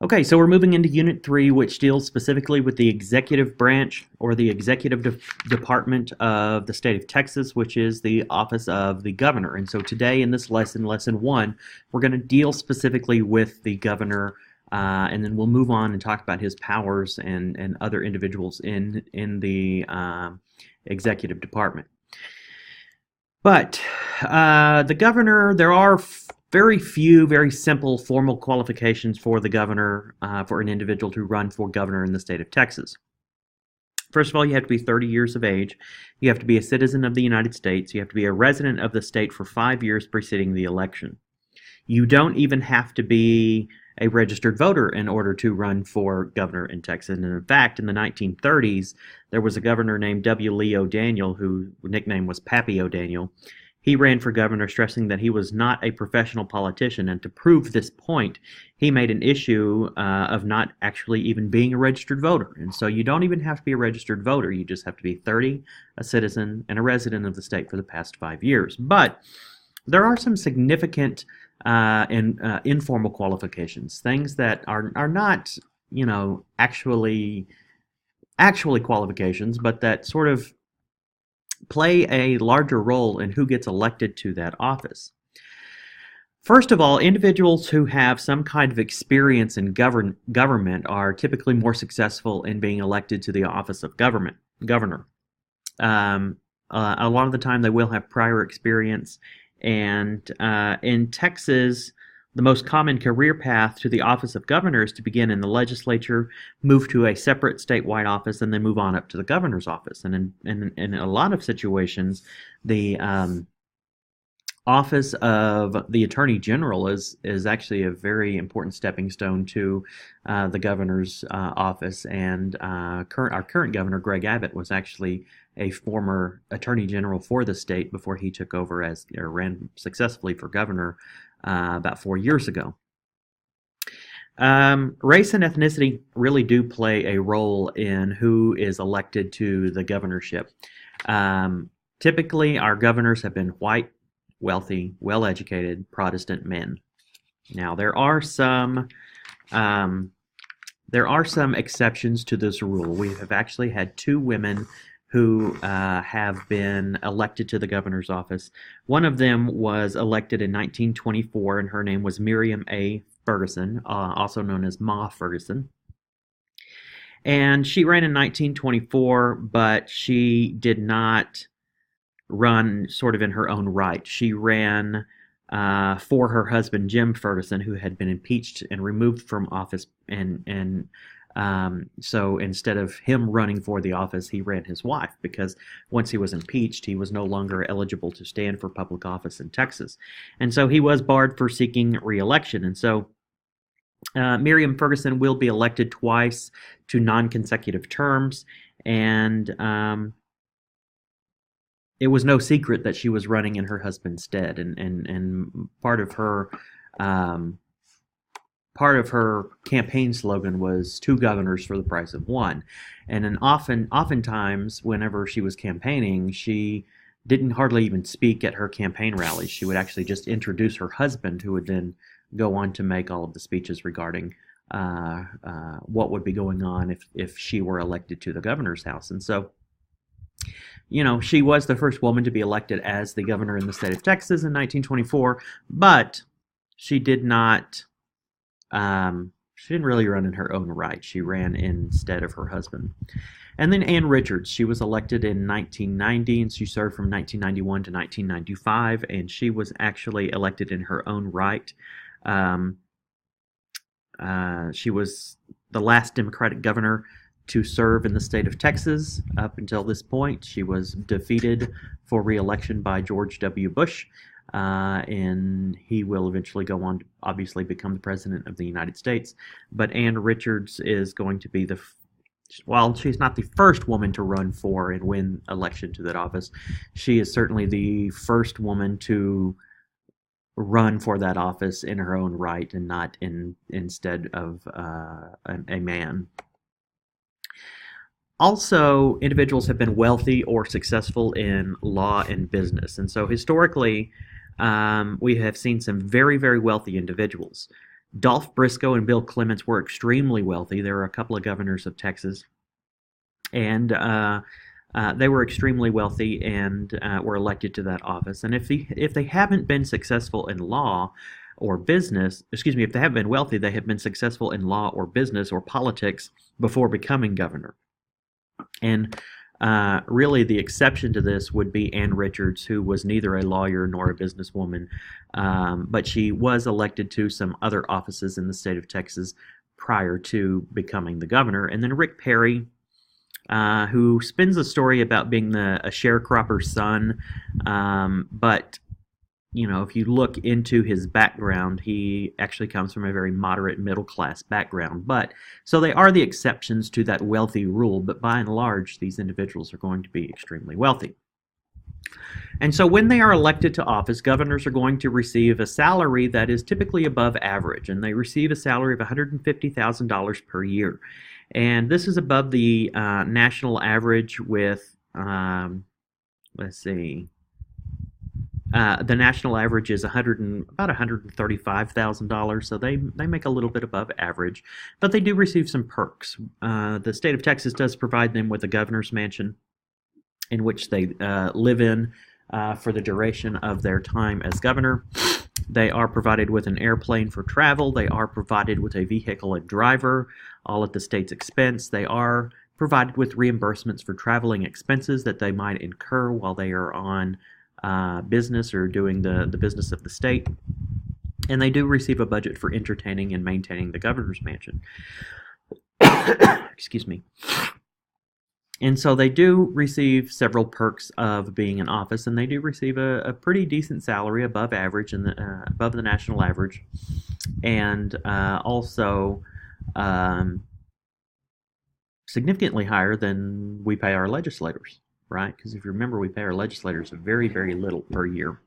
Okay, so we're moving into Unit 3, which deals specifically with the executive branch or the executive department of the state of Texas, which is the office of the governor. And so today in this lesson, lesson 1, we're going to deal specifically with the governor, and then we'll move on and talk about his powers and other individuals in the executive department. But the governor, there are very few, very simple formal qualifications for the governor, for an individual to run for governor in the state of Texas. First of all, you have to be 30 years of age. You have to be a citizen of the United States. You have to be a resident of the state for 5 years preceding the election. You don't even have to be a registered voter in order to run for governor in Texas. And in fact, in the 1930s, there was a governor named W. Lee O'Daniel, whose nickname was Pappy O'Daniel. He ran for governor, stressing that he was not a professional politician, and to prove this point, he made an issue of not actually even being a registered voter. And so you don't even have to be a registered voter. You just have to be 30, a citizen, and a resident of the state for the past 5 years. But there are some significant informal qualifications, things that are not, actually qualifications, but that sort of play a larger role in who gets elected to that office. First of all, individuals who have some kind of experience in government are typically more successful in being elected to the office of governor. A lot of the time they will have prior experience, and in Texas, the most common career path to the office of governor is to begin in the legislature, move to a separate statewide office, and then move on up to the governor's office. And in a lot of situations, the office of the attorney general is actually a very important stepping stone to the governor's office. And our current governor, Greg Abbott, was actually a former attorney general for the state before he took over or ran successfully for governor about 4 years ago. Race and ethnicity really do play a role in who is elected to the governorship. Typically, our governors have been white, wealthy, well-educated Protestant men. Now, there are some exceptions to this rule. We have actually had 2 women who have been elected to the governor's office. One of them was elected in 1924, and her name was Miriam A. Ferguson, also known as Ma Ferguson. And she ran in 1924, but she did not run sort of in her own right. She ran for her husband, Jim Ferguson, who had been impeached and removed from office, and so instead of him running for the office, he ran his wife, because once he was impeached, he was no longer eligible to stand for public office in Texas. And so he was barred for seeking re-election. And so Miriam Ferguson will be elected twice to non-consecutive terms, and it was no secret that she was running in her husband's stead, and part of her campaign slogan was 2 governors for the price of 1. And then oftentimes, whenever she was campaigning, she didn't hardly even speak at her campaign rallies. She would actually just introduce her husband, who would then go on to make all of the speeches regarding what would be going on if she were elected to the governor's house. And so, she was the first woman to be elected as the governor in the state of Texas in 1924, but she did not. She didn't really run in her own right. She ran instead of her husband. And then Ann Richards, she was elected in 1990, and she served from 1991 to 1995, and she was actually elected in her own right. She was the last Democratic governor to serve in the state of Texas up until this point. She was defeated for re-election by George W. Bush. And he will eventually go on to obviously become the president of the United States. But Ann Richards is going to be she's not the first woman to run for and win election to that office. She is certainly the first woman to run for that office in her own right and not instead of a man. Also, individuals have been wealthy or successful in law and business. And so historically, we have seen some very, very wealthy individuals. Dolph Briscoe and Bill Clements were extremely wealthy. There were a couple of governors of Texas, and they were extremely wealthy and were elected to that office. And if they haven't been successful in law or business, excuse me, if they haven't been wealthy, they have been successful in law or business or politics before becoming governor. And really, the exception to this would be Ann Richards, who was neither a lawyer nor a businesswoman, but she was elected to some other offices in the state of Texas prior to becoming the governor. And then Rick Perry, who spins a story about being a sharecropper's son, but if you look into his background, he actually comes from a very moderate middle class background. But so they are the exceptions to that wealthy rule, but by and large, these individuals are going to be extremely wealthy. And so when they are elected to office, governors are going to receive a salary that is typically above average, and they receive a salary of $150,000 per year. And this is above the national average with, let's see, the national average is about $135,000, so they make a little bit above average, but they do receive some perks. The state of Texas does provide them with a governor's mansion in which they live in for the duration of their time as governor. They are provided with an airplane for travel. They are provided with a vehicle and driver, all at the state's expense. They are provided with reimbursements for traveling expenses that they might incur while they are on business or doing the business of the state. And they do receive a budget for entertaining and maintaining the governor's mansion. Excuse me. And so they do receive several perks of being in office, and they do receive a pretty decent salary above average and above the national average, and also significantly higher than we pay our legislators, right? Because if you remember, we pay our legislators very, very little per year.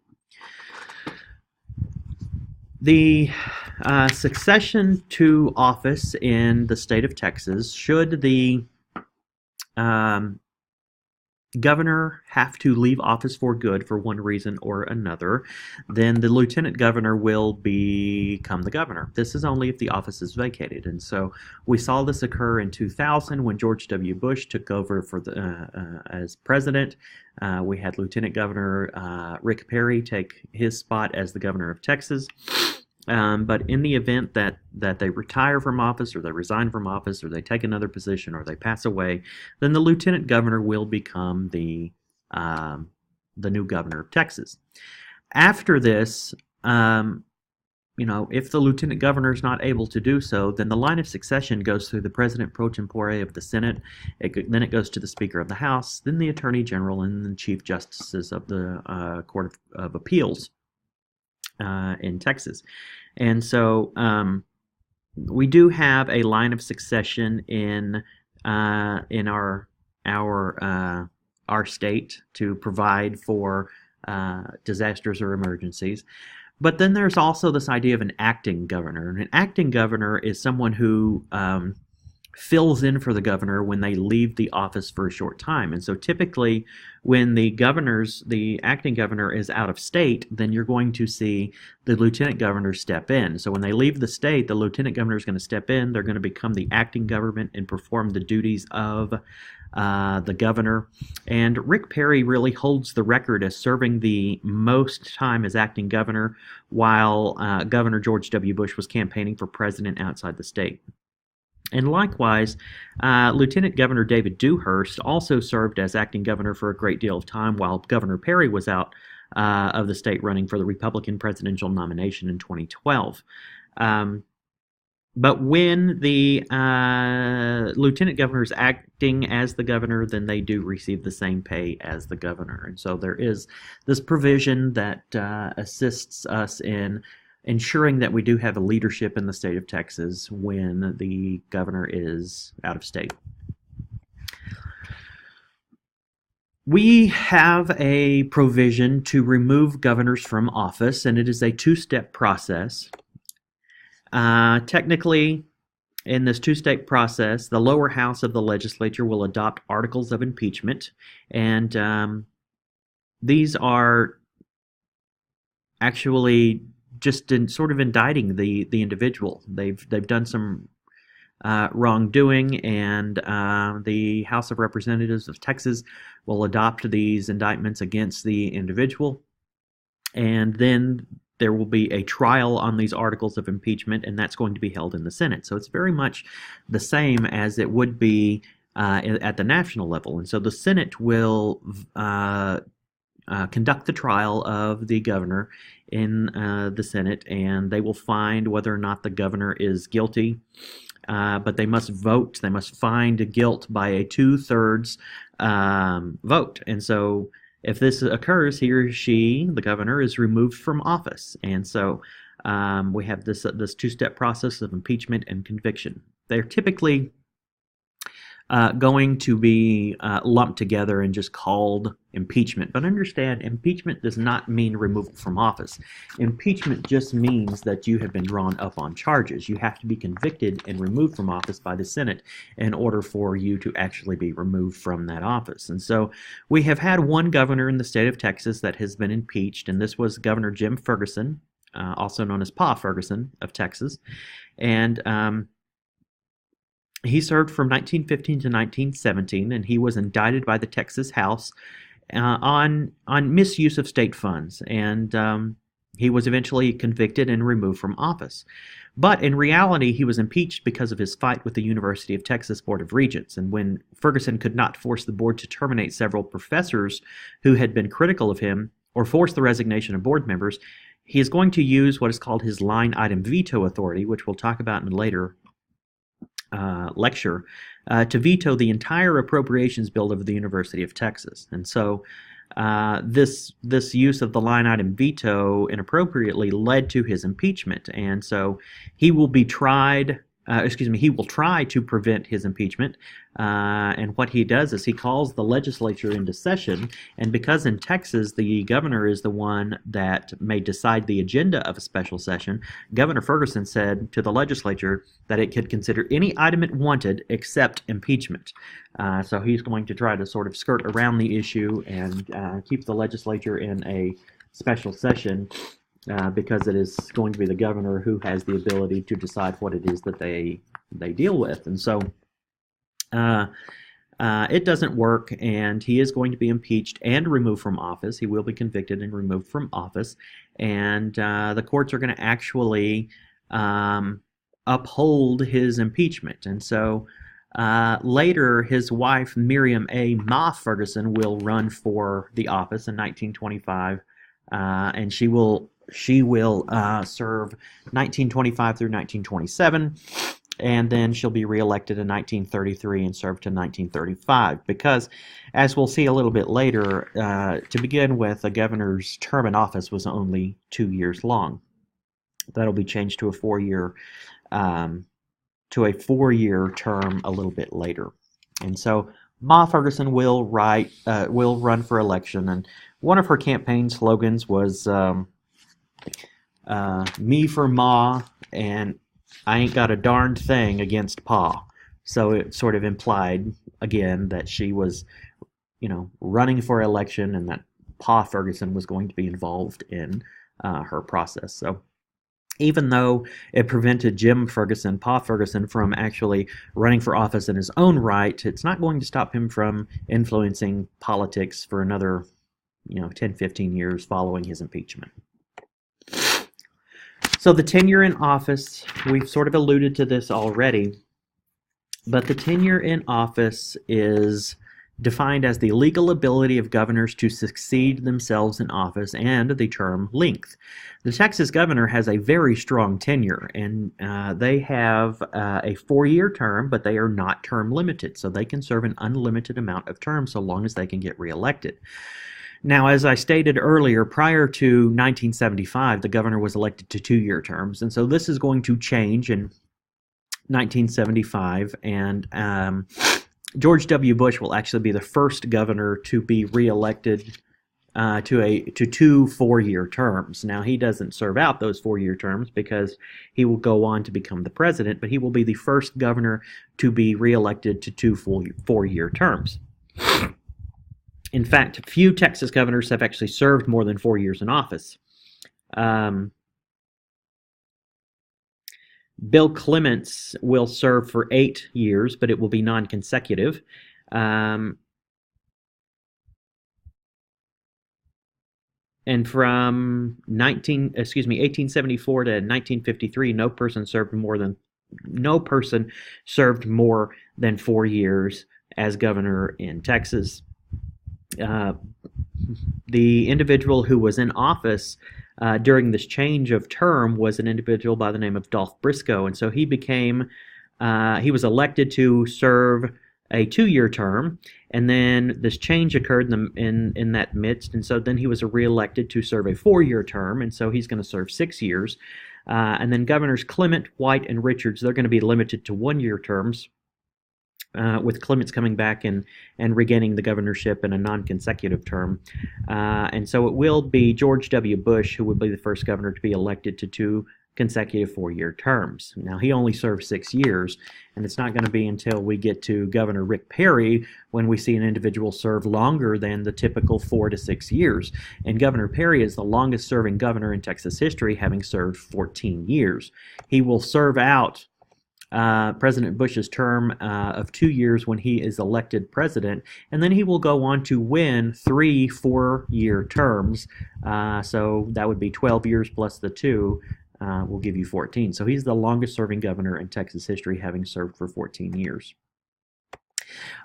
The succession to office in the state of Texas, should the governor have to leave office for good for one reason or another, then the lieutenant governor will become the governor. This is only if the office is vacated. And so we saw this occur in 2000 when George W. Bush took over for as president. We had Lieutenant Governor Rick Perry take his spot as the governor of Texas. But in the event that they retire from office, or they resign from office, or they take another position, or they pass away, then the lieutenant governor will become the new governor of Texas. After this, if the lieutenant governor is not able to do so, then the line of succession goes through the president pro tempore of the Senate. Then it goes to the Speaker of the House, then the Attorney General, and the Chief Justices of the Court of Appeals in Texas. And so we do have a line of succession in our state to provide for disasters or emergencies. But then there's also this idea of an acting governor. And an acting governor is someone who fills in for the governor when they leave the office for a short time. And so typically when the acting governor is out of state, then you're going to see the lieutenant governor step in. So when they leave the state, the lieutenant governor is going to step in. They're going to become the acting government and perform the duties of the governor. And Rick Perry really holds the record as serving the most time as acting governor while Governor George W. Bush was campaigning for president outside the state. And likewise, Lieutenant Governor David Dewhurst also served as acting governor for a great deal of time while Governor Perry was out of the state running for the Republican presidential nomination in 2012. But when the lieutenant governor is acting as the governor, then they do receive the same pay as the governor. And so there is this provision that assists us in ensuring that we do have a leadership in the state of Texas when the governor is out of state. We have a provision to remove governors from office, and it is a two-step process. Technically, in this two-step process, the lower house of the legislature will adopt articles of impeachment, and these are actually just sort of indicting the individual. They've done some wrongdoing, and the House of Representatives of Texas will adopt these indictments against the individual, and then there will be a trial on these articles of impeachment, and that's going to be held in the Senate. So it's very much the same as it would be at the national level. And so the Senate will conduct the trial of the governor in the Senate, and they will find whether or not the governor is guilty. But they must vote. They must find guilt by a 2/3 vote. And so if this occurs, he or she, the governor, is removed from office. And so we have this two-step process of impeachment and conviction. They're typically going to be lumped together and just called impeachment. But understand, impeachment does not mean removal from office. Impeachment just means that you have been drawn up on charges. You have to be convicted and removed from office by the Senate in order for you to actually be removed from that office. And so we have had one governor in the state of Texas that has been impeached, and this was Governor Jim Ferguson, also known as Pa Ferguson of Texas. And he served from 1915 to 1917, and he was indicted by the Texas House on misuse of state funds. And he was eventually convicted and removed from office. But in reality, he was impeached because of his fight with the University of Texas Board of Regents. And when Ferguson could not force the board to terminate several professors who had been critical of him or force the resignation of board members, he is going to use what is called his line item veto authority, which we'll talk about in a later lecture, to veto the entire appropriations bill of the University of Texas. And so this use of the line item veto inappropriately led to his impeachment. And so he will be tried, he will try to prevent his impeachment. And what he does is he calls the legislature into session. And because in Texas the governor is the one that may decide the agenda of a special session, Governor Ferguson said to the legislature that it could consider any item it wanted except impeachment. So he's going to try to sort of skirt around the issue and keep the legislature in a special session. Because it is going to be the governor who has the ability to decide what it is that they deal with. And so it doesn't work, and he is going to be impeached and removed from office. He will be convicted and removed from office, and the courts are going to actually uphold his impeachment. And so later, his wife, Miriam A. Ma Ferguson, will run for the office in 1925, and she will serve 1925 through 1927, and then she'll be reelected in 1933 and serve to 1935. Because, as we'll see a little bit later, to begin with, a governor's term in office was only 2 years long. That'll be changed to a four-year term a little bit later. And so Ma Ferguson will run for election, and one of her campaign slogans was me for Ma, and I ain't got a darned thing against Pa. So it sort of implied, again, that she was, running for election, and that Pa Ferguson was going to be involved in her process. So even though it prevented Pa Ferguson, from actually running for office in his own right, it's not going to stop him from influencing politics for another 10, 15 years following his impeachment. So the tenure in office, we've sort of alluded to this already, but the tenure in office is defined as the legal ability of governors to succeed themselves in office and the term length. The Texas governor has a very strong tenure, and they have a 4-year term, but they are not term limited, so they can serve an unlimited amount of terms so long as they can get reelected. Now, as I stated earlier, prior to 1975, the governor was elected to 2-year terms, and so this is going to change in 1975, and George W. Bush will actually be the first governor to be reelected to 2 4-year terms. Now, he doesn't serve out those 4-year terms because he will go on to become the president, but he will be the first governor to be reelected to 2 4-year terms. In fact, few Texas governors have actually served more than 4 years in office. Bill Clements will serve for 8 years, but it will be non-consecutive. And from 1874 to 1953, no person served more than 4 years as governor in Texas. Uh, the individual who was in office during this change of term was an individual by the name of Dolph Briscoe, and so he was elected to serve a 2-year term, and then this change occurred in that midst, and so then he was reelected to serve a 4-year term, and so he's going to serve 6 years. And then Governors Clement, White, and Richards, they're going to be limited to 1-year terms, with Clements coming back and regaining the governorship in a non-consecutive term. And so it will be George W. Bush who would be the first governor to be elected to 2 consecutive 4-year terms. Now, he only served 6 years, and it's not going to be until we get to Governor Rick Perry when we see an individual serve longer than the typical 4 to 6 years. And Governor Perry is the longest serving governor in Texas history, having served 14 years. He will serve out President Bush's term of 2 years when he is elected president, and then he will go on to win 3 4-year terms. So that would be 12 years plus the 2 will give you 14. So he's the longest serving governor in Texas history, having served for 14 years.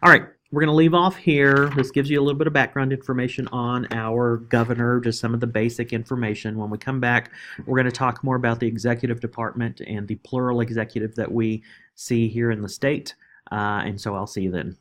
All right, we're going to leave off here. This gives you a little bit of background information on our governor, just some of the basic information. When we come back, we're going to talk more about the executive department and the plural executive that we see here in the state. And so I'll see you then.